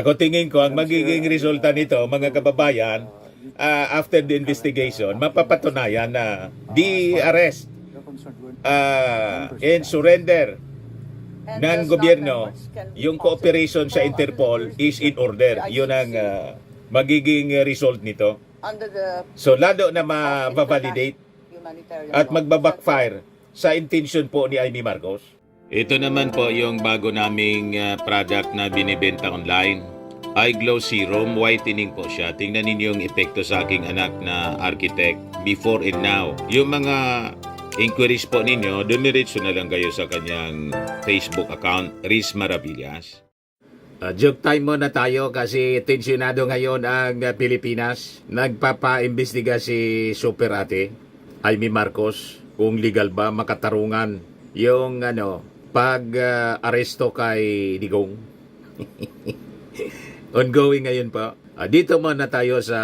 Ako tingin ko ang magiging resulta nito, mga kababayan, after the investigation, mapapatunayan na the-arrest and surrender ng gobyerno, yung cooperation sa Interpol is in order. Yun ang magiging result nito. So lalo na ma-validate at magbabackfire sa intention po ni Amy Marcos. Ito naman po yung bago naming product na binibenta online. iGlow Serum, whitening po siya. Tingnan ninyo yung epekto sa aking anak na architect before and now. Yung mga inquiries po ninyo, dumiretso na lang kayo sa kanyang Facebook account, Riz Maravillas. Joke time muna tayo kasi tensyonado ngayon ang Pilipinas. Nagpapaimbestiga si Super Ate, Amy Marcos, kung legal ba makatarungan yung pag-aresto kay Digong. Ongoing ngayon po. Dito muna tayo sa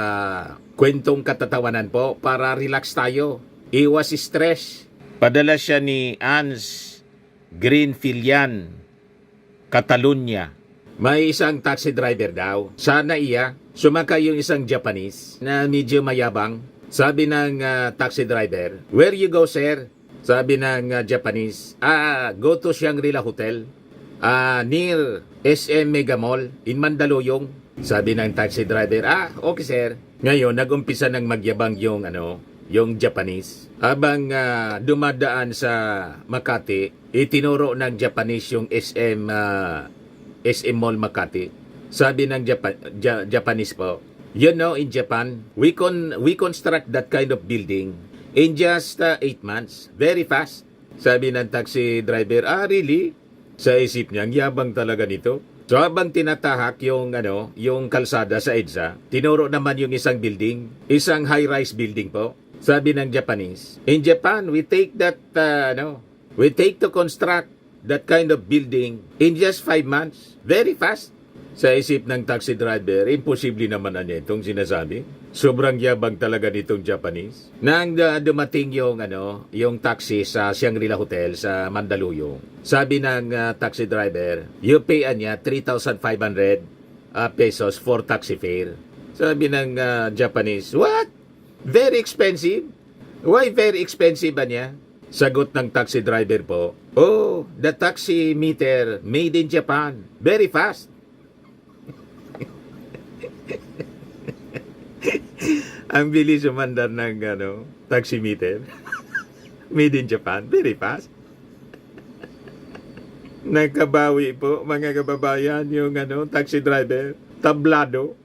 kwentong katatawanan po para relax tayo. Iwas stress. Padala siya ni Ans Greenfilian, Catalunya. May isang taxi driver daw. Sana iya, sumakay yung isang Japanese na medyo mayabang. Sabi ng taxi driver, "Where you go, sir?" Sabi ng Japanese, "Go to Shangri-La Hotel. Near SM Mega Mall in Mandaluyong." Sabi ng taxi driver, "Okay, sir." Ngayon, nag-umpisa ng magyabang yung Japanese. Habang dumadaan sa Makati, itinuro ng Japanese yung SM Mall Makati. Sabi ng Japanese po, "You know, in Japan, we construct that kind of building in just 8 months. Very fast." Sabi ng taxi driver, "Really?" Sa isip niya, ang yabang talaga nito. So habang tinatahak yung kalsada sa EDSA, tinuro naman yung isang building, isang high-rise building po. Sabi ng Japanese, "In Japan, we take to construct that kind of building in just 5 months. Very fast." Sa isip ng taxi driver, imposible naman niya itong sinasabi. Sobrang yabang talaga nitong Japanese. Nang dumating yung taxi sa Shangri-La Hotel sa Mandaluyong, sabi ng taxi driver, you pay niya 3,500 pesos for taxi fare. Sabi ng Japanese, "What? Very expensive? Why very expensive ba niya?" Sagot ng taxi driver po, "Oh, the taxi meter made in Japan. Very fast." Ang bilis umandar ng taxi meter. Made in Japan. Very fast. Nagkabawi po, mga kababayan, yung taxi driver. Tablado.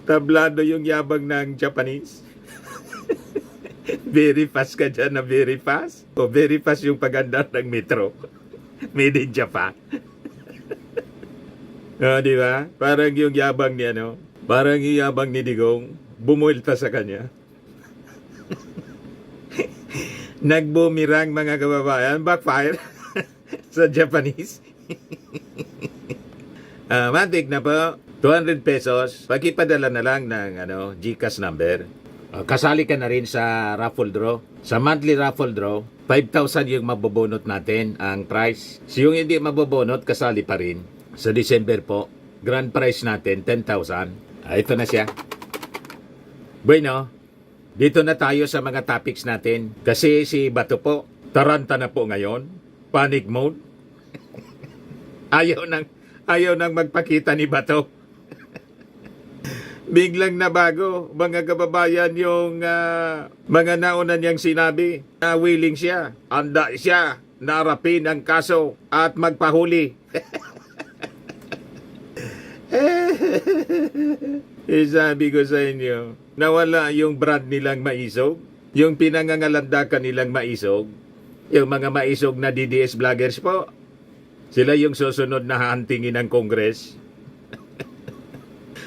Tablado yung yabang ng Japanese. Very fast ka dyan na very fast. O very fast yung pagandar ng metro. Made in Japan. Di ba? Parang yung yabang niya, parang yung yabang ni Digong, bumuelta sa kanya. Nagbumirang, mga kababayan, backfire sa Japanese. Matik na po, 200 pesos, pakipadala na lang ng GCash number. Kasali ka na rin sa raffle draw. Sa monthly raffle draw, 5,000 yung mabobonot natin ang price. So yung hindi mabobonot, kasali pa rin. Sa December po, grand prize natin, 10,000. Ito na siya. Bueno, dito na tayo sa mga topics natin. Kasi si Bato po, taranta na po ngayon. Panic mode. Ayaw nang magpakita ni Bato. Biglang nabago, mga kababayan, yung mga nauna niyang sinabi na willing siya, handa siya, narapin ang kaso at magpahuli. Sabi ko sa inyo, nawala yung brand nilang maisog, yung pinangangalandakan nilang maisog, yung mga maisog na DDS vloggers po, sila yung susunod na hahantingin ng Congress.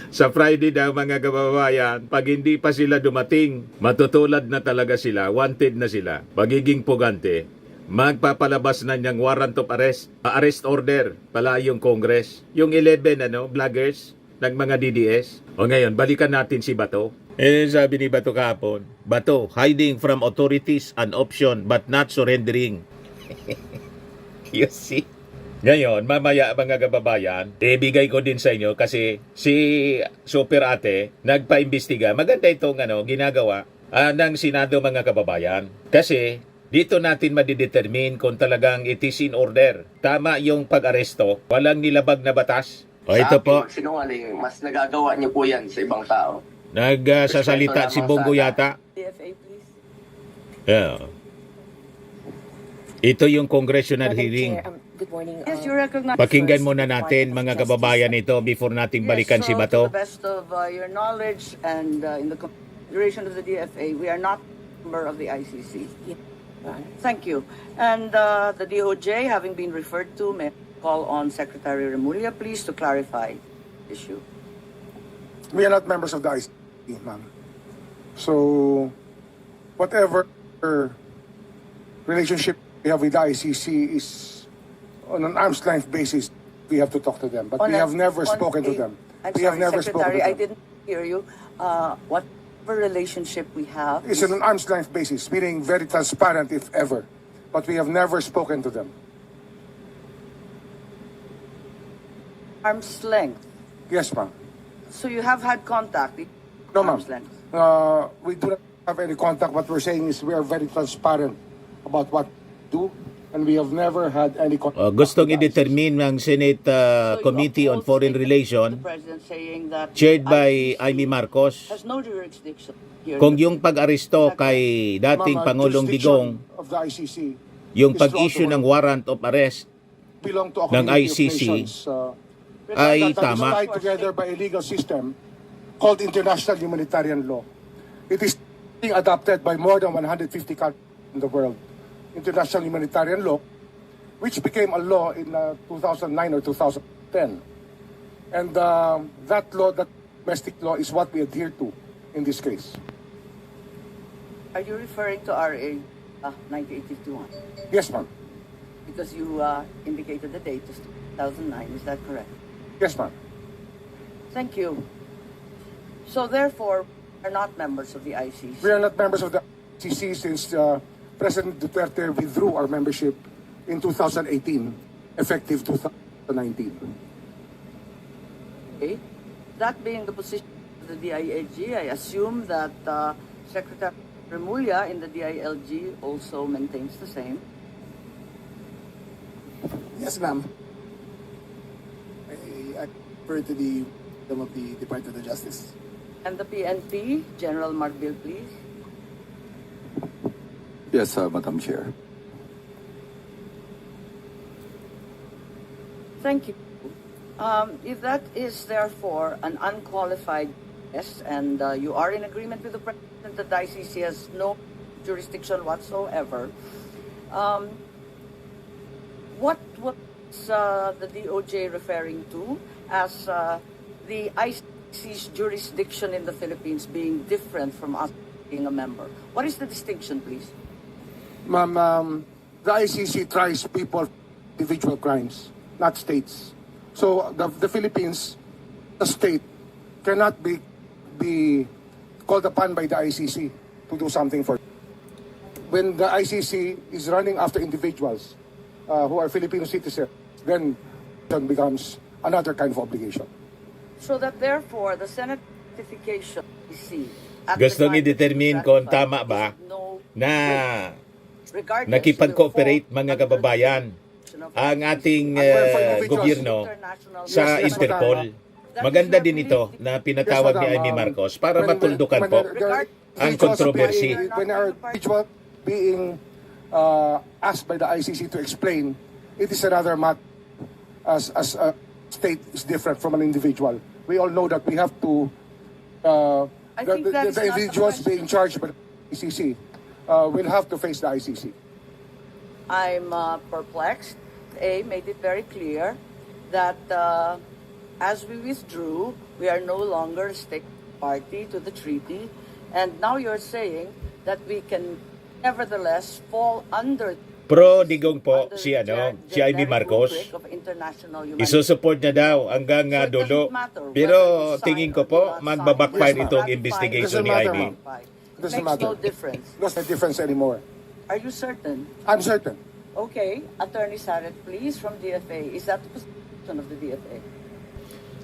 Sa Friday daw, mga kababayan, pag hindi pa sila dumating, matutulad na talaga sila, wanted na sila, pagiging pugante, magpapalabas na niyang warrant of arrest, arrest order pala yung Congress, yung 11 vloggers ng mga DDS. O ngayon, balikan natin si Bato. Sabi ni Bato kahapon, "Bato, hiding from authorities an option but not surrendering." You see? Ngayon, mamaya mga kababayan, ibigay ko din sa inyo kasi si Super Ate nagpaimbestiga. Maganda itong ginagawa ng Senado mga kababayan. Kasi dito natin madidetermine kung talagang it is in order. Tama yung pag-aresto, walang nilabag na batas. O ito po, Sinungaling, mas nagagawa niyo po yan sa ibang tao. nagsasalita si Bongo yata. DFA, please. Yeah. Ito yung congressional Madam hearing. Chair, good morning. Yes, you recognize Pakinggan first muna Department natin of mga Justice. kababayan ito before nating balikan si To Bato. the best of your knowledge and in the consideration of the DFA, we are not a member of the ICC. Your Honor. Thank you. And the DOJ, having been referred to, may I call on Secretary Remulla, please, to clarify the issue. We are not members of the ICC, ma'am. So, whatever relationship we have with the ICC is on an arm's length basis. We have to talk to them, but we have never spoken to them. I'm We have sorry, never spoken Secretary, to I them. didn't hear you. Whatever relationship we have It's on an arm's length basis, meaning very transparent if ever. But we have never spoken to them. arm's length. Yes, ma'am. So you have had contact. No, ma'am. Arm's length. We do not have any contact. What we're saying is we are very transparent about what we do, and we have never had any contact. Gustong with the ICC. i-determine ng Senate So you Committee on uphold Foreign statement of Relations the President saying that chaired the by ICC Amy Marcos. has no jurisdiction here. Kung yung pag-aresto kay dating Ma'am, Pangulong jurisdiction Digong, of the ICC yung is pag-issue throughout the ng world. warrant of arrest belong to a ng community of ICC, nations, ay that is tama. tied together by a legal system called international humanitarian law. It is being adopted by more than 150 countries in the world. International humanitarian law, which became a law in 2009 or 2010. And that law, that domestic law, is what we adhere to in this case. Are you referring to RA 9851? Yes, ma'am. Because you indicated the date is 2009. Is that correct? Yes, ma'am. Thank you. So therefore, we are not members of the ICC. We are not members of the ICC since President Duterte withdrew our membership in 2018, effective 2019. Okay. That being the position of the DILG, I assume that Secretary Remulla in the DILG also maintains the same. Yes, ma'am. I refer to the of the Department of Justice. And the PNP, General Marbil, please. Yes, Madam Chair. Thank you. If that is therefore an unqualified yes, and you are in agreement with the President that the ICC has no jurisdiction whatsoever, what was the DOJ referring to as the ICC's jurisdiction in the Philippines being different from us being a member? What is the distinction, please? Ma'am, the ICC tries people for individual crimes, not states. So the Philippines, the state, cannot be called upon by the ICC to do something for. When the ICC is running after individuals who are Filipino citizens, then it becomes another kind of obligation. So that therefore, the Senate ratification ICC at Gustong the time i-determine it is kung ratified tama ba is no na regardless nakipag-cooperate will fall mga under the kababayan jurisdiction of ang ICC. ating gobyerno International sa Yes, yes, Interpol. madam. Maganda din ito na pinatawag ni Yes, madam. Amy Marcos para When- matuldukan when po there are ang individuals controversy. When our individual being asked by the ICC to explain, it is another matter as a state is different from an individual. We all know that we have to, I think that is the not the individuals question. being charged by the ICC will have to face the ICC. I'm perplexed. A made it very clear that as we withdrew, we are no longer a state party to the treaty, and now you're saying that we can nevertheless fall under Pro digong po under si the si Amy generic Marcos. rubric of international humanitarian. Isusupport niya daw hanggang So it dulo. doesn't matter Pero whether we tingin sign ko or po do not magbabackfire sign. itong Ratify investigation Doesn't ni matter, Amy. ma'am. It Doesn't makes no matter. difference. There's no difference anymore. Are you certain? I'm certain. Okay, Attorney Saret, please, from DFA. Is that the position of the DFA?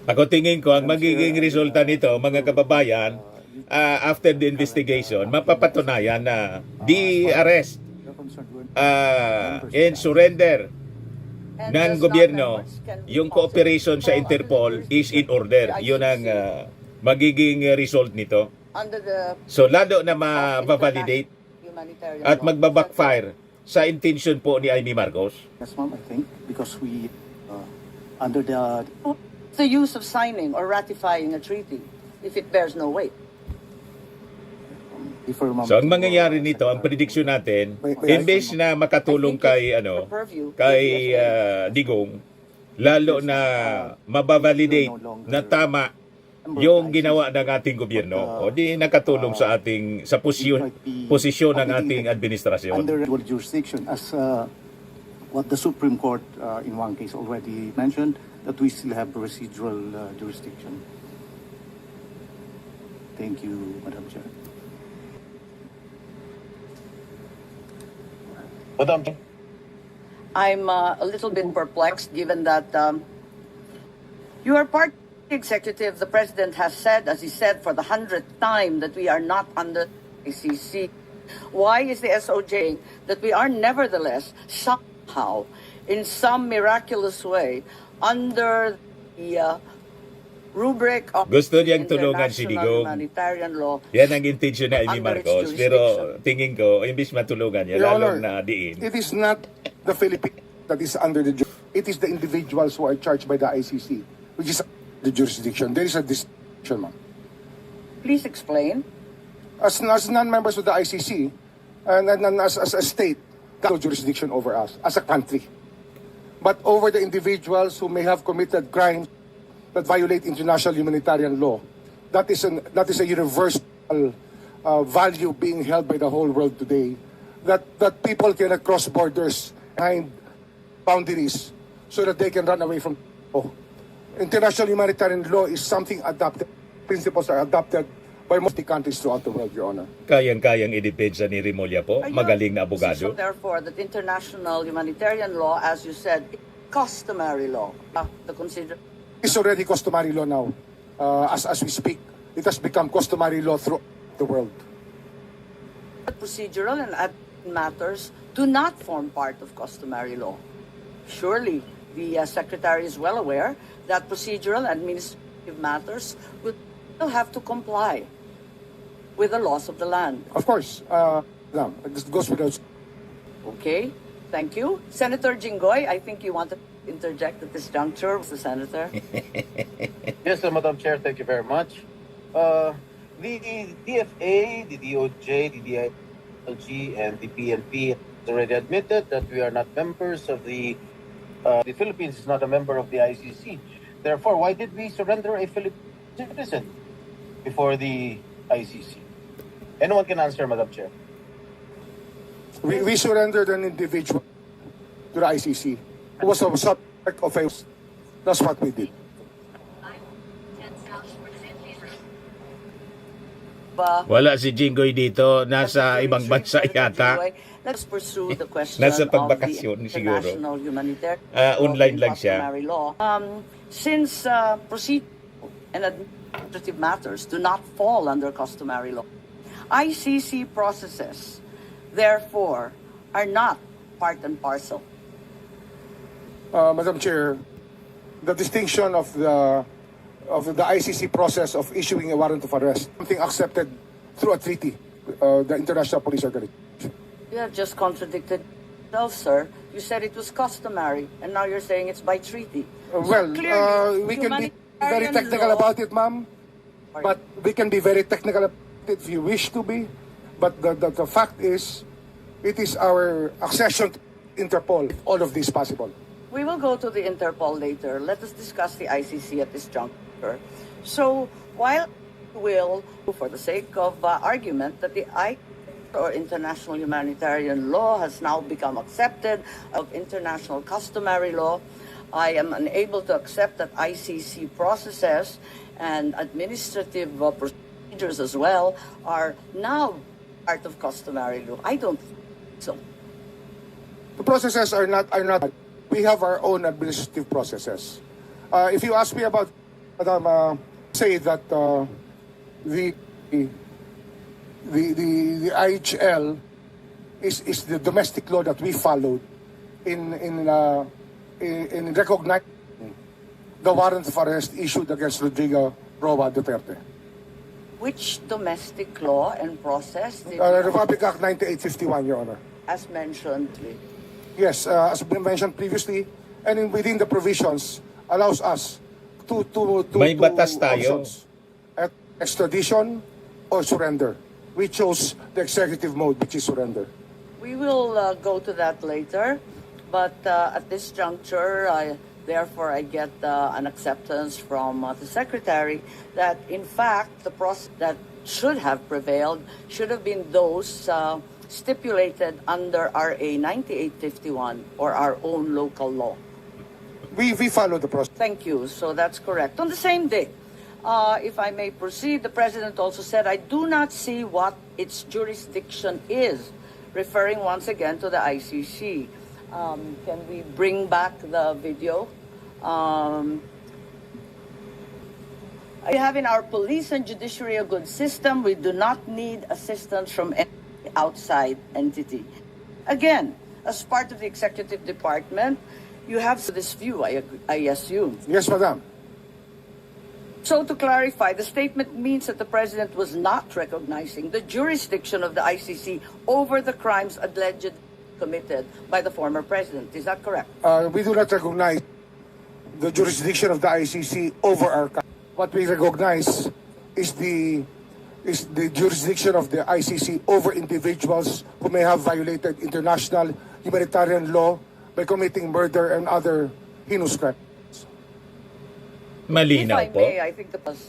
Ako tingin ko, ang magiging resulta nito, mga kababayan, after the investigation, mapapatunayan na the arrest and surrender And ng does gobyerno, not members can be yung cooperation sa possible Interpol under the is in order. jurisdiction Yun ang of the ICC, magiging result nito. under the So, lalo na ma-validate humanitarian at law. magbabackfire sa intention po ni Amy Marcos. Yes, ma'am, I think, because we, under the What's the use of signing or ratifying a treaty if it bears no weight? defer, ma'am. So, ang mangyayari nito, ang prediction natin, imbes na makatulong kay, kay Digong, lalo na mababalidate na tama yung ginawa ng ating gobyerno, o di nakatulong sa ating sa posisyon ng ating administrasyon. Under dual jurisdiction, as what the Supreme Court in one case already mentioned, that we still have residual jurisdiction. Thank you, Madam Chair. I'm a little bit perplexed given that you are part of the executive. The president has said, as he said for the 100th time, that we are not under ICC. Why is the SOJ that we are nevertheless somehow, in some miraculous way, under the rubric of Gusto niyang tulungan si international Digong. humanitarian law? Yan ang intention na Amy Under its Marcos. Pero jurisdiction. tingin ko, imbis matulungan niya, Your lalong Honor, na diin. it is not the Philippines that is under the it is the individuals who are charged by the ICC, which is the jurisdiction. There is a distinction, ma'am. Please explain. As non-members of the ICC, and as a state, that has no jurisdiction over us, as a country. But over the individuals who may have committed crimes that violate international humanitarian law, that is a universal value being held by the whole world today. That people cannot cross borders behind boundaries so that they can run away from law. International humanitarian law is something adopted. Principles are adopted by most countries throughout the world, Your Honor. Kayang-kayang idepensa ni Remulla po, Are you magaling na in position, abogado. Therefore, that international humanitarian law, as you said, is customary law. The consider. It's already customary law now. As we speak, it has become customary law throughout the world. Procedural and admin matters do not form part of customary law. Surely, the Secretary is well aware that procedural and administrative matters will still have to comply with the laws of the land. Of course, this goes without. Okay, thank you. Senator Jinggoy, I think you wanted to interject at this juncture, Mr. Senator. Yes, Madam Chair, thank you very much. The DFA, the DOJ, the DILG, and the PNP has already admitted that we are not members of the Philippines is not a member of the ICC. Therefore, why did we surrender a Philippine citizen before the ICC? Anyone can answer, Madam Chair. We surrendered an individual to the ICC who was a subject of a. That's what we did. Wala si Jinggoy dito, nasa ibang bansa yata. Let's pursue the question Nasa of pagbakasyon the siguro. international humanitarian Online lang siya. customary law. Since procedural and administrative matters do not fall under customary law, ICC processes, therefore, are not part and parcel. Madam Chair, the distinction of the ICC process of issuing a warrant of arrest, something accepted through a treaty, the International Police Organization. You have just contradicted yourself, sir. You said it was customary, and now you're saying it's by treaty. We can be very technical about it, ma'am. But we can be very technical about it if you wish to be. But the fact is, it is our accession to Interpol, if all of this possible. We will go to the Interpol later. Let us discuss the ICC at this juncture. So, while we will, for the sake of argument, that the or international humanitarian law has now become accepted of international customary law, I am unable to accept that ICC processes and administrative procedures as well are now part of customary law. I don't think so. The processes are not. We have our own administrative processes. If you ask me about, Madam, say that the IHL is the domestic law that we followed in recognizing the warrant of arrest issued against Rodrigo Roa Duterte. Which domestic law and process did Republic Act 9851, Your Honor. as mentioned? Yes, as been mentioned previously, and within the provisions allows us to May batas tayo. options at extradition or surrender. We chose the executive mode, which is surrender. We will go to that later, but at this juncture, therefore, I get an acceptance from the Secretary that, in fact, the process that should have prevailed should have been those stipulated under RA 9851 or our own local law. We follow the process. Thank you. So that's correct. On the same day, if I may proceed, the President also said, I do not see what its jurisdiction is, referring once again to the ICC. Can we bring back the video? We have in our police and judiciary a good system. We do not need assistance from any outside entity. Again, as part of the executive department, you have this view, I assume. Yes, Madam. So to clarify, the statement means that the President was not recognizing the jurisdiction of the ICC over the crimes allegedly committed by the former President. Is that correct? We do not recognize the jurisdiction of the ICC over our country. What we recognize is the jurisdiction of the ICC over individuals who may have violated international humanitarian law by committing murder and other heinous crimes. Malinaw If I po. may, I think that was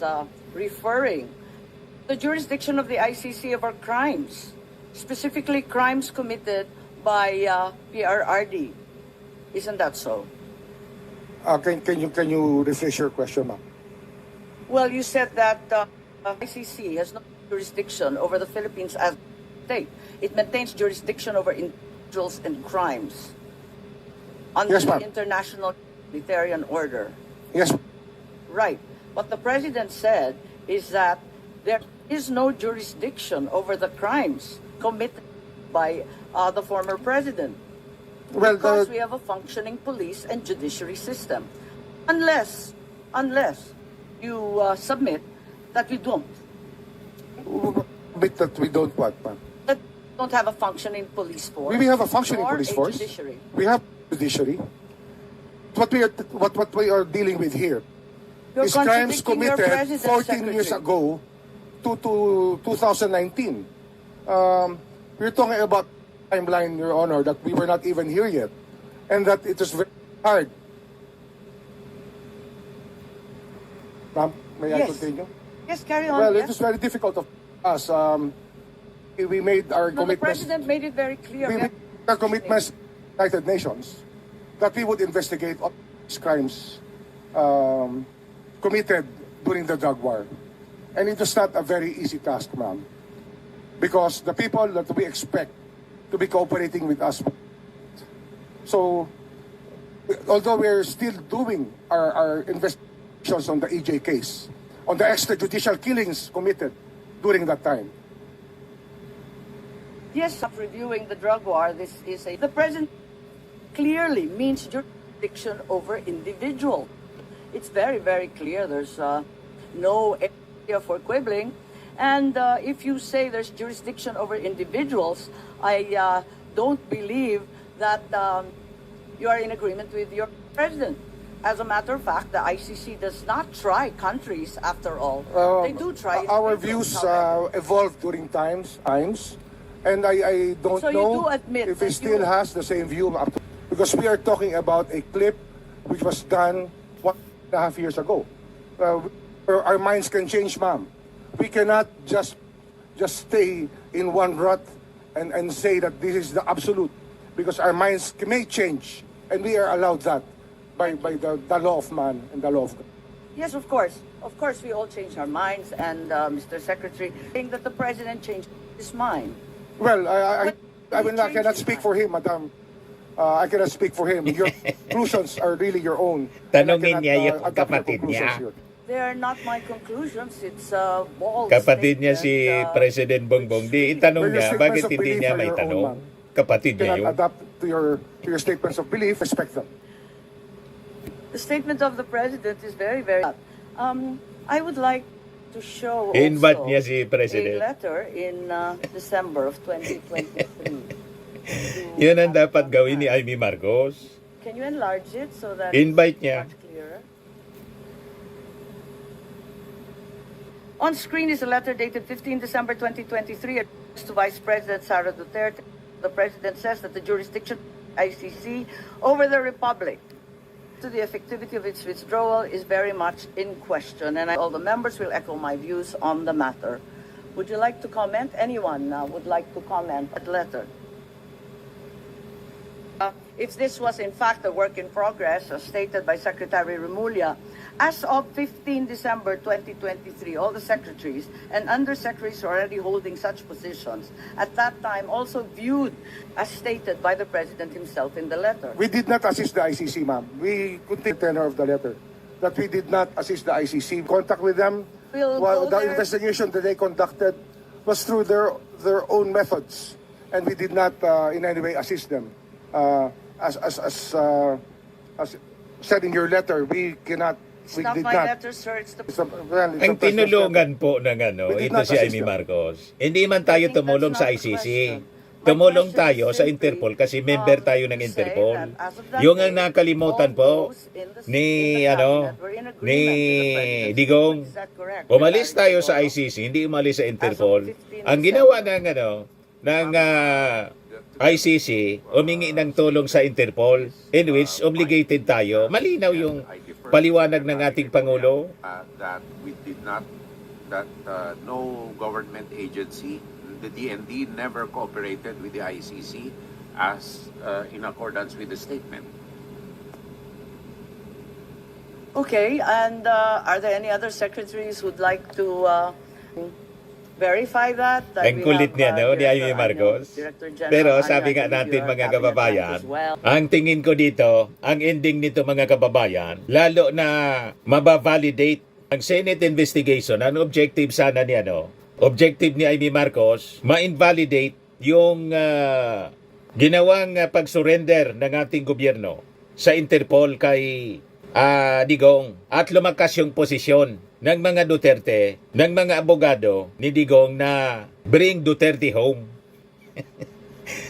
referring the jurisdiction of the ICC over crimes, specifically crimes committed by PRRD. Isn't that so? Can you rephrase your question, ma'am? Well, you said that ICC has no jurisdiction over the Philippines as a state. It maintains jurisdiction over individuals and crimes under Yes, the ma'am. international humanitarian order. Yes. Right. What the President said is that there is no jurisdiction over the crimes committed by the former President. Well, Because we have a functioning police and judiciary system. Unless you submit that we don't. bit that we don't want, ma'am. That we don't have a functioning police force. We have a functioning or police a force. Judiciary. We have judiciary. What we are dealing with here You're is crimes contradicting your committed President, 14 years Secretary. ago to 2019. We're talking about timeline, Your Honor, that we were not even here yet, and that it was very hard. Ma'am, may I Yes. continue? Yes, carry on. Well, it yes. was very difficult of us. We made our No, the commitments. President made it very clear. We made our commitments to the United Nations that we would investigate all these crimes committed during the drug war. And it was not a very easy task, ma'am. Because the people that we expect to be cooperating with us. So, although we're still doing our investigations on the EJ case, on the extrajudicial killings committed during that time. Yes, of reviewing the drug war, the President clearly means jurisdiction over individual. It's very, very clear. There's no area for quibbling. And if you say there's jurisdiction over individuals, I don't believe that you are in agreement with your President. As a matter of fact, the ICC does not try countries, after all. They do try Our individuals, views however. evolved during times, and I don't So you know do admit if he that still you- has the same view because we are talking about a clip which was done 1.5 years ago. Our minds can change, ma'am. We cannot just stay in one rut and say that this is the absolute, because our minds may change, and we are allowed that by the law of man and the law of God. Yes, of course. Of course, we all change our minds. And Mr. Secretary, saying that the President changed his mind. Well, I He cannot changed his speak mind. for him, Madam. I cannot speak for him. Your conclusions are really your own. Tanungin And I niya cannot, yung adopt your kapatid conclusions niya. here. They are not my conclusions. It's a bold Kapatid niya si statement, President Bongbong. Di itanong Well, your niya, statements bakit of hindi belief niya are may your own, tanong? ma'am. Kapatid You niya cannot yun. adapt to your statements of belief. Respect them. The statement of the president is very, very. I would like to show Invite also niya si President. a letter in December of 2023. Yun ang dapat gawin ni Amy Marcos. Can you enlarge it so that Invite it's niya. much clearer? On screen is a letter dated 15 December 2023 addressed to Vice President Sara Duterte. The President says that the jurisdiction of ICC over the Republic to the effectivity of its withdrawal is very much in question, and all the members will echo my views on the matter. Would you like to comment? Anyone would like to comment on that letter? If this was in fact a work in progress, as stated by Secretary Remulla, as of 15 December 2023, all the secretaries and undersecretaries already holding such positions at that time also viewed as stated by the President himself in the letter. We did not assist the ICC, ma'am. We continue the tenor of the letter that we did not assist the ICC. Contact with them. We'll While go the there. investigation that they conducted was through their own methods, and we did not in any way assist them. As said in your letter, we cannot. It's We not did my not. letter, sir. It's the It's a- well, it's a Ang personal tinulungan po ng We did ito not si assist Amy them. Marcos. Hindi man tayo I think tumulong that's sa not the ICC. question. My Tumulong question tayo is sa simply, Interpol kasi member tayo ng to say Interpol. that as of that Yung day, ang nakalimutan all po those in the ni cabinet were in agreement ni with the President's Digong. view. Is that correct? Umalis Secretary tayo sa Digong? ICC, hindi umalis sa Interpol. 15 Ang ginawa ng ICC, humingi ng tulong sa Interpol in which obligated tayo. Malinaw yung paliwanag ng ating Pangulo. That we did not, that no government agency, the DND never cooperated with the ICC as in accordance with the statement. Okay, and are there any other secretaries who'd like to verify that? Ang kulit niya, no, ni Amy Marcos. Pero sabi nga natin mga kababayan, ang tingin ko dito, ang ending nito mga kababayan, lalo na mabavalidate ang Senate investigation, ang objective sana ni objective ni Amy Marcos, ma-invalidate yung ginawang pag-surrender ng ating gobyerno sa Interpol kay Digong at lumakas yung posisyon ng mga Duterte, ng mga abogado ni Digong na bring Duterte home.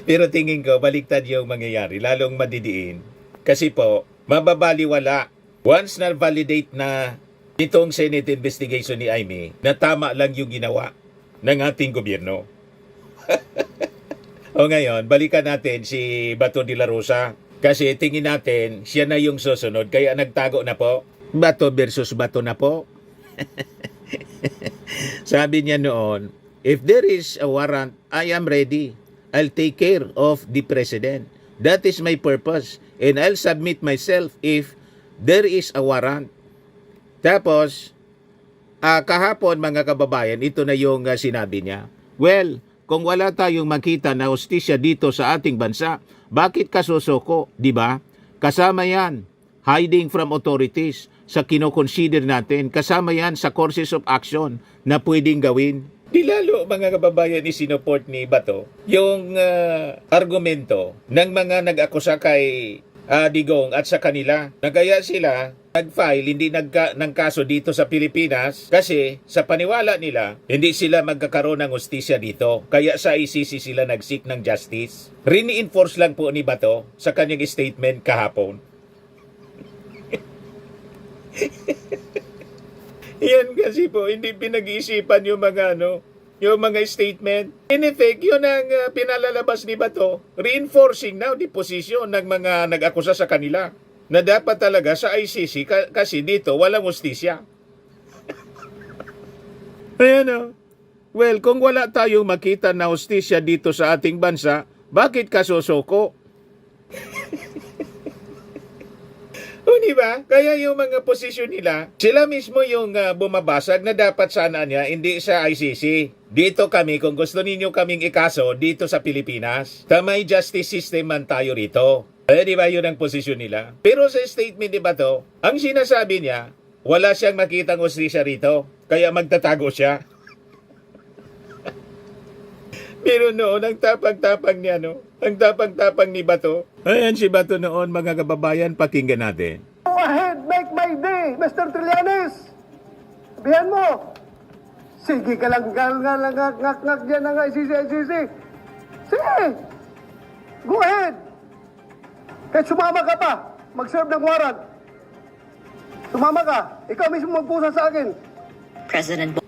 Pero tingin ko, baliktad yung mangyayari, lalong madidiin. Kasi po, mababaliwala. Once na validate na itong Senate investigation ni Amy, na tama lang yung ginawa ng ating gobyerno. O ngayon, balikan natin si Bato de la Rosa. Kasi tingin natin, siya na yung susunod. Kaya nagtago na po. Bato versus Bato na po. Sabi niya noon, if there is a warrant, I am ready. I'll take care of the president. That is my purpose. And I'll submit myself if there is a warrant. Tapos, kahapon mga kababayan, ito na yung sinabi niya. Well, kung wala tayong makita na hustisya dito sa ating bansa, bakit ka susuko, di ba? Kasama yan, hiding from authorities sa kinoconsider natin. Kasama yan sa courses of action na pwedeng gawin. Di lalo mga kababayan isinuport ni Bato yung argumento ng mga nag-akusa kay Digong at sa kanila. Nagaya sila nag-file hindi ng kaso dito sa Pilipinas kasi sa paniwala nila hindi sila magkakaroon ng hustisya dito. Kaya sa ICC sila nag-seek ng justice. Reinforce lang po ni Bato sa kanyang statement kahapon. Yan kasi po, hindi pinag-iisipan yung mga yung mga statement. In effect, yun ang pinalalabas ni Bato, reinforcing now the position ng mga nag-akusa sa kanila na dapat talaga sa ICC kasi dito walang hustisya. Ayan Well, kung wala tayong makita na hustisya dito sa ating bansa, bakit ka susuko? O diba? Kaya yung mga posisyon nila, sila mismo yung bumabasag na dapat sana niya, hindi sa ICC. Dito kami, kung gusto ninyo kaming ikaso, dito sa Pilipinas, may justice system man tayo rito. Di ba yun ang posisyon nila? Pero sa statement ni Bato, ang sinasabi niya, wala siyang makitang hustisya rito, kaya magtatago siya. Pero noon, ang tapang-tapang niya, no? Ang tapang-tapang ni Bato. Ayan si Bato noon, mga kababayan, pakinggan natin. Go ahead, make my day, Mr. Trillanes. Sabihan mo. Sige ka lang, ngak dyan ng ICC. Sige. Go ahead. Kahit sumama ka pa, mag-serve ng warrant. Sumama ka. Ikaw mismo magpusa sa akin. President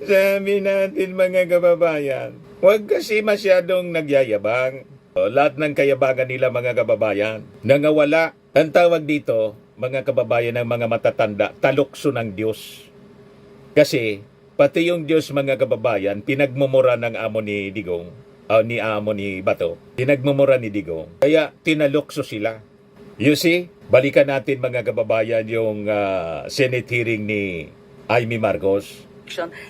Sabi natin mga kababayan, huwag kasi masyadong nagyayabang. Lahat ng kayabangan nila mga kababayan, nangawala. Ang tawag dito, mga kababayan ng mga matatanda, talukso ng Diyos. Kasi, pati yung Diyos mga kababayan, pinagmumura ng amo ni Digong, amo ni Bato, pinagmumura ni Digong. Kaya, tinalukso sila. You see, balikan natin mga kababayan yung Senate hearing ni Amy Marcos.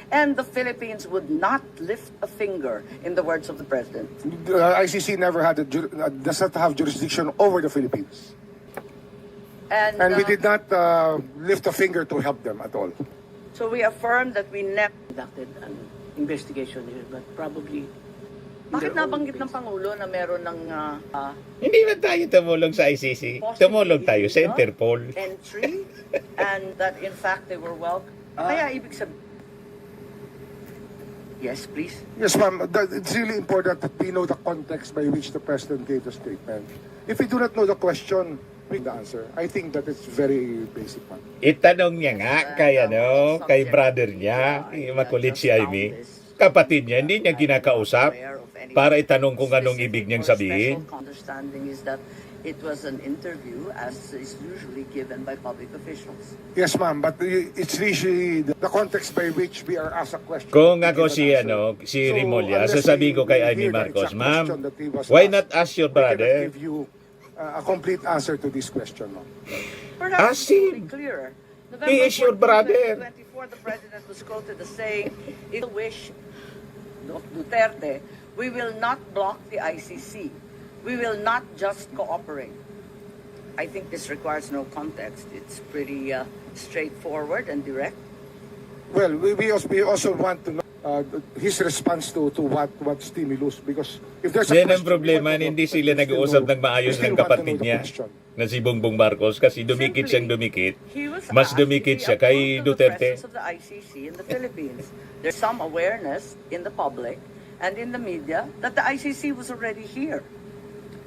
And the Philippines would not lift a finger, in the words of the President. ICC never had does not have jurisdiction over the Philippines. And we did not lift a finger to help them at all. So we affirm that we never... conducted an investigation here, but probably Bakit nabanggit ng Pangulo na meron ng Hindi na tayo tumulong sa ICC. Tumulong tayo sa Interpol. entry and that in fact they were welcome? Kaya ibig sabihin... Yes, please. Yes, ma'am. It's really important that we know the context by which the President gave the statement. If we do not know the question, we the answer. I think that it's very basic, ma'am. Itanong niya nga kay, kay brother niya, makulit si Amy. Kapatid niya, hindi niya kinakausap para itanong kung anong ibig niyang sabihin. Understanding is that it was an interview as is usually given by public officials. Yes, ma'am. But it's usually the context by which we are asked a question. Kung ako si Rimulya, sasabihin ko kay Amy Marcos, ma'am, why not ask your We cannot brother? give you a complete answer to this question, ma'am. Perhaps Ask it will him. be clearer. He is your brother. 2024, the President was quoted as saying, "If you wish of Duterte, we will not block the ICC. We will not just cooperate." I think this requires no context. It's pretty straightforward and direct. Well, we also want to know his response to what stimulus, because if there's a Yan ang question, problema, we want to know, hindi but sila we still nag-uusap know- ng maayos we still ng want to know kapatid the niya question. na si Bongbong Marcos kasi dumikit siyang dumikit. He was Mas asked dumikit if he siya kay approved of the Duterte. presence of the ICC in the Philippines. There's some awareness in the public and in the media that the ICC was already here.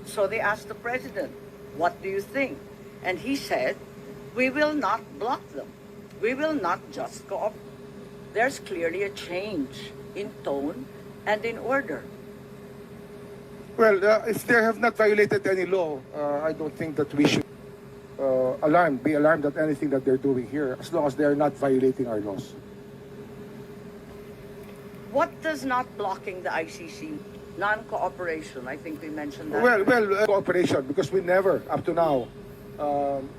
So they asked the President, "What do you think?" And he said, "We will not block them. We will not just cooperate." There's clearly a change in tone and in order. Well, if they have not violated any law, I don't think that we should be alarmed at anything that they're doing here, as long as they are not violating our laws. What does not blocking the ICC? Non-cooperation, I think we mentioned that. Well, cooperation, because we never, up to now,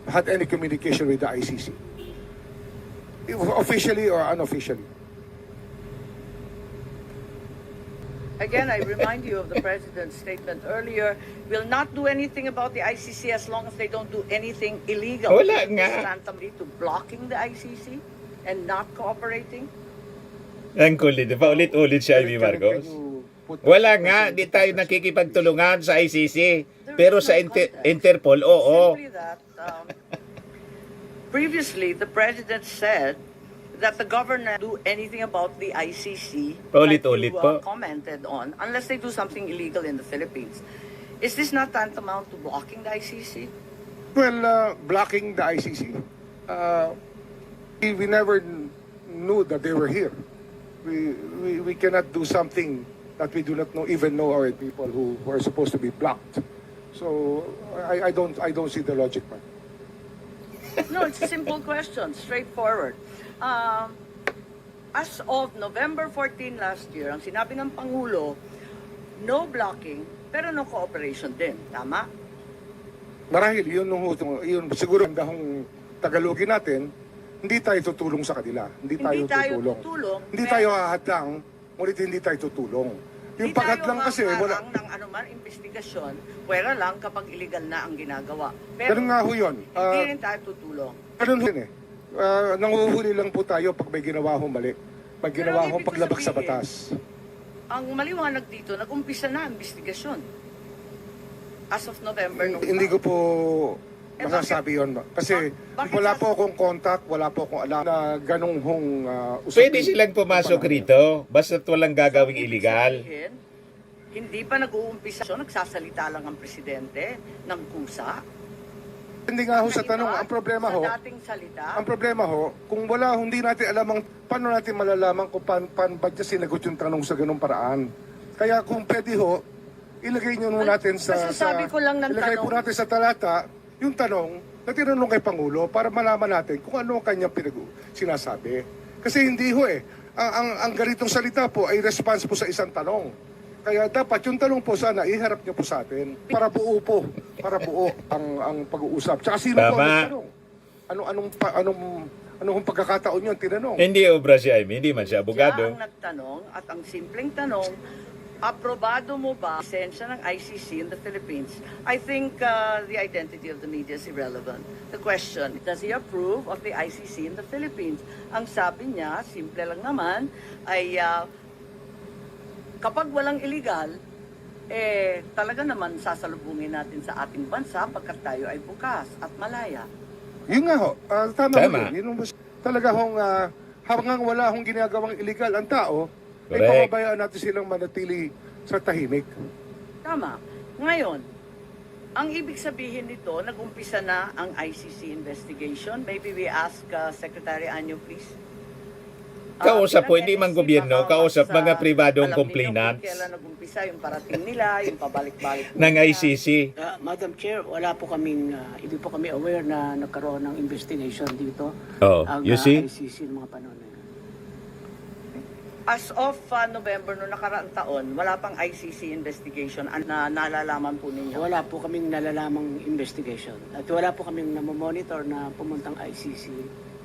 had any communication with the ICC, officially or unofficially. Again, I remind you of the President's statement earlier, will not do anything about the ICC as long as they don't do anything illegal. Wala nga. Is tantamount to blocking the ICC and not cooperating? Ang kulit, paulit-ulit si Amy Marcos. Wala nga, di tayo nakikipagtulungan sa ICC. Pero sa Interpol, oo. Simply that, previously, the President said that the government do anything about the ICC Paulit-ulit like po. you, commented on, unless they do something illegal in the Philippines. Is this not tantamount to blocking the ICC? Well, blocking the ICC, we never knew that they were here. We cannot do something that we do not even know our people who are supposed to be blocked. So I don't see the logic, man. No, it's a simple question, straightforward. As of November 14 last year, ang sinabi ng Pangulo, no blocking, pero no cooperation din. Tama? Marahil yun siguro ang dahong Tagalogin natin, hindi tayo tutulong sa kanila. Hindi tayo tutulong. tutulong. Hindi tayo hahadlang, ngunit hindi tayo tutulong. Yung paghat lang kasi, wala. ng anuman investigasyon, pwera lang kapag illegal na ang ginagawa. Pero Ganun nga ho yun. hindi rin tayo tutulong. Ganun ho yun eh. Nanguhuli lang po tayo pag may ginawa hong mali. Pag Pero ginawa ang hong ibig paglabag sa sabihin, batas. Ang maliwanag dito, nag-umpisa na ang investigasyon. As of November nung Hindi ko po Eh, masasabi yun. Kasi Bakit wala sas- po akong contact, wala po akong alam na ganung hong usapin. Pwede silang pumasok rito, basta't walang gagawing Ibig illegal. sabihin, hindi pa nag-uumpisa, so nagsasalita lang ang presidente ng kusa. Hindi nga ho sa Iba, tanong, ang problema ho, sa dating salita, ang problema ho, kung wala, hindi natin alam paano natin malalaman kung paano ba niya sinagot yung tanong sa ganung paraan. Kaya kung pwede ho, ilagay nyo natin masasabi ko lang ng ilagay tanong. po natin sa talata yung tanong na tinanong kay Pangulo para malaman natin kung ano ang kanyang sinasabi. Kasi hindi ho eh. Ang ganitong salita po ay response po sa isang tanong. Kaya dapat yung tanong po sana iharap niyo po sa atin para buo po, para buo ang pag-uusap. Tsaka sino po Tama. ang nagtanong? Anong pagkakataon yun tinanong? Hindi obra si Amy, hindi man siya siya abogado. ang nagtanong at ang simpleng tanong, aprobado mo ba ang lisensya ng ICC in the Philippines? I think the identity of the media is irrelevant. The question, does he approve of the ICC in the Philippines? Ang sabi niya, simple lang naman, ay kapag walang illegal, talaga naman sasalubungin natin sa ating bansa pagkat tayo ay bukas at malaya. Yun nga ho, tama, Tama. ho yun. Yun talaga hong hanggang wala hong ginagawang illegal ang tao, ay Correct. pababayaan natin silang manatili sa tahimik. Tama. Ngayon, ang ibig sabihin nito, nag-umpisa na ang ICC investigation. Maybe we ask Secretary Anyo, please. Kausap po, bilang hindi man NSC, gobyerno, baka kausap mas, mga pribadong alam ninyo complainants kung kailan nag-umpisa yung parating nila, yung pabalik-balik ng nila. ICC. Madam Chair, wala po kaming, hindi po kami aware na nagkaroon ng investigation dito. Oh, ang you see? ICC ng mga panahon na yun. As of November noong nakaraang taon, wala pang ICC investigation na nalalaman po ninyo. Wala po kaming nalalamang investigation. At wala po kaming namomonitor na pumuntang ICC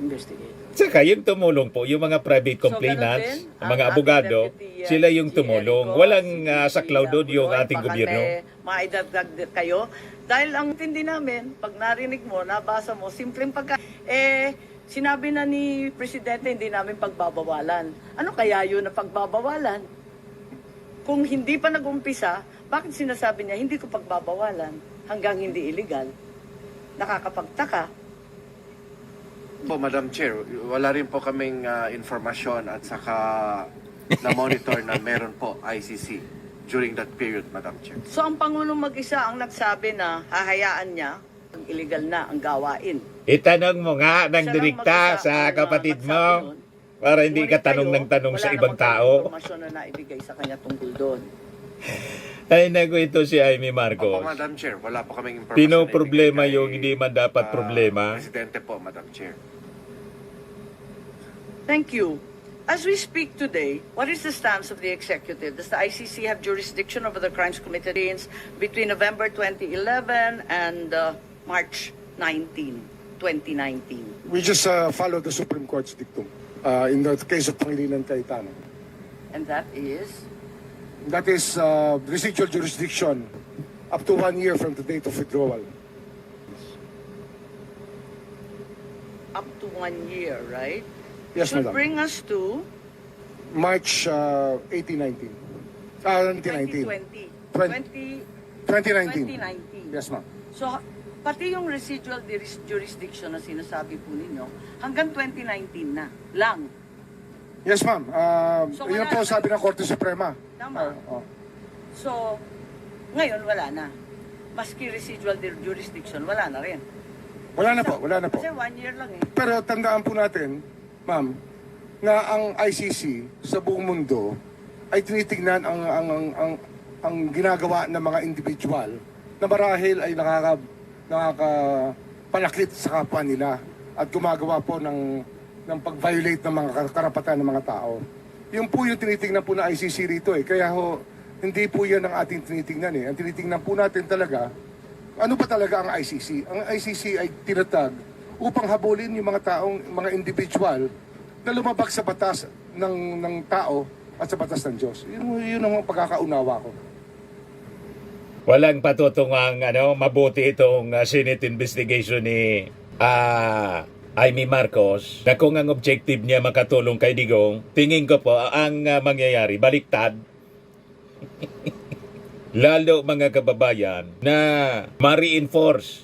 investigator. Saka yung tumulong po, yung mga private complainants, So, ganun din, ang mga ang abogado, ating Deputy, sila yung si tumulong. Erico, Walang si saklaw doon yung Buloy, ating baka gobyerno. maidagdag kayo. Dahil ang tindi namin, pag narinig mo, nabasa mo, simpleng sinabi na ni Presidente, hindi namin pagbabawalan. Ano kaya yun na pagbabawalan? Kung hindi pa nag-umpisa, bakit sinasabi niya, hindi ko pagbabawalan hanggang hindi illegal? Nakakapagtaka. Po, Madam Chair, wala rin po kaming informasyon at saka na-monitor na meron po ICC during that period, Madam Chair. So ang Pangulong mag-isa ang nagsabi na hahayaan niya ang illegal na ang gawain. Itanong mo nga ng Siya lang direkta mag-isa sa ang, kapatid nagsabi mo nun. para hindi ka Ngunit tanong kayo, ng tanong sa wala ibang naman kayong tao. impormasyon na naibigay sa kanya tungkol doon. Ay, nago ito si Amy Opo, Marcos. Madam Chair, wala po kaming information. Pinoproblema na ibigay yung kay, hindi man dapat problema. Presidente po, Madam Chair. Thank you. As we speak today, what is the stance of the executive? Does the ICC have jurisdiction over the crimes committed between November 2011 and March 19, 2019? We just follow the Supreme Court's dictum in the case of Pangilinan Cayetano. And that is? That is residual jurisdiction up to 1 year from the date of withdrawal. Up to 1 year, right? Yes, Should madam. bring us to March 2019. 2019. 2020. 2019. 2019. Yes, ma'am. So, pati yung residual jurisdiction na sinasabi po ninyo, hanggang 2019 na lang. Yes, ma'am. So, Yun wala- po sabi ng Korte Suprema. Tama. So, ngayon wala na. Maski residual jurisdiction, wala na rin. Wala na po, wala na po. Kasi 1 year lang eh. Pero tandaan po natin, ma'am, na ang ICC sa buong mundo ay tinitingnan ang ginagawa ng mga individual na marahil ay nakakapanakit sa kapwa nila at gumagawa po ng pag-violate ng mga karapatan ng mga tao. Yun po yung tinitingnan po ng ICC rito eh. Kaya ho, hindi po yan ang ating tinitingnan eh. Ang tinitingnan po natin talaga, ano ba talaga ang ICC? Ang ICC ay tinatag upang habulin yung mga taong, mga individual na lumabag sa batas ng tao at sa batas ng Diyos. Yun ang pagkakaunawa ko. Walang patutungang mabuti itong Senate investigation ni Amy Marcos na kung ang objective niya makatulong kay Digong, tingin ko po ang mangyayari, baliktad. Lalo mga kababayan na ma-reinforce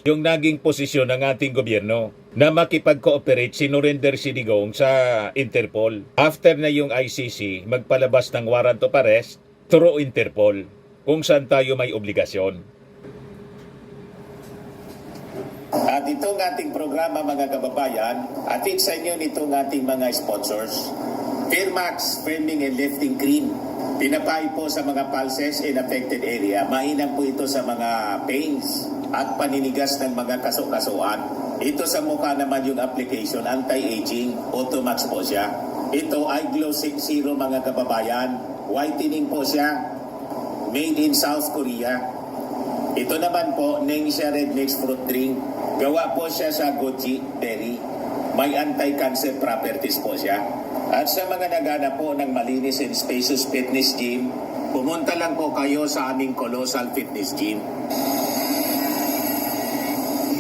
yung naging posisyon ng ating gobyerno na makipag-cooperate, sinurrender si Digong sa Interpol. After na yung ICC magpalabas ng warrant of arrest through Interpol, kung saan tayo may obligasyon. At itong ating programa mga kababayan, atid sa inyo nitong ating mga sponsors. Fairmax, Firming and Lifting Cream. Pinapay po sa mga pulses in affected area. Mainam po ito sa mga pains at paninigas ng mga kaso-kasuan. Ito sa mukha naman yung application, anti-aging, Automax po siya. Ito ay Glow 60 mga kababayan. Whitening po siya. Made in South Korea. Ito naman po, Nengxia Red Mix Fruit Drink. Gawa po siya sa goji berry. May anti-cancer properties po siya. At sa mga nagana po ng malinis and spacious fitness gym, pumunta lang po kayo sa aming Colossal Fitness Gym.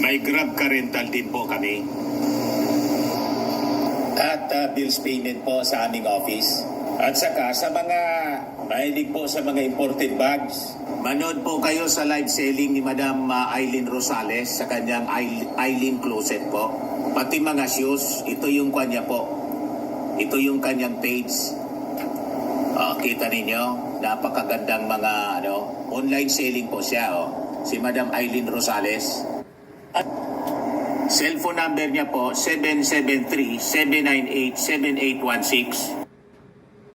May Grab ka rental din po kami. At bills payment po sa aming office. At saka sa mga mahilig po sa mga imported bags, manood po kayo sa live selling ni Madam Aileen Rosales sa kanyang Aileen Closet po. Pati mga shoes, ito yung kanya po. Ito yung kanyang page. Kita ninyo, napakagandang mga online selling po siya. Si Madam Aileen Rosales. At cellphone number niya po, 773-798-7816.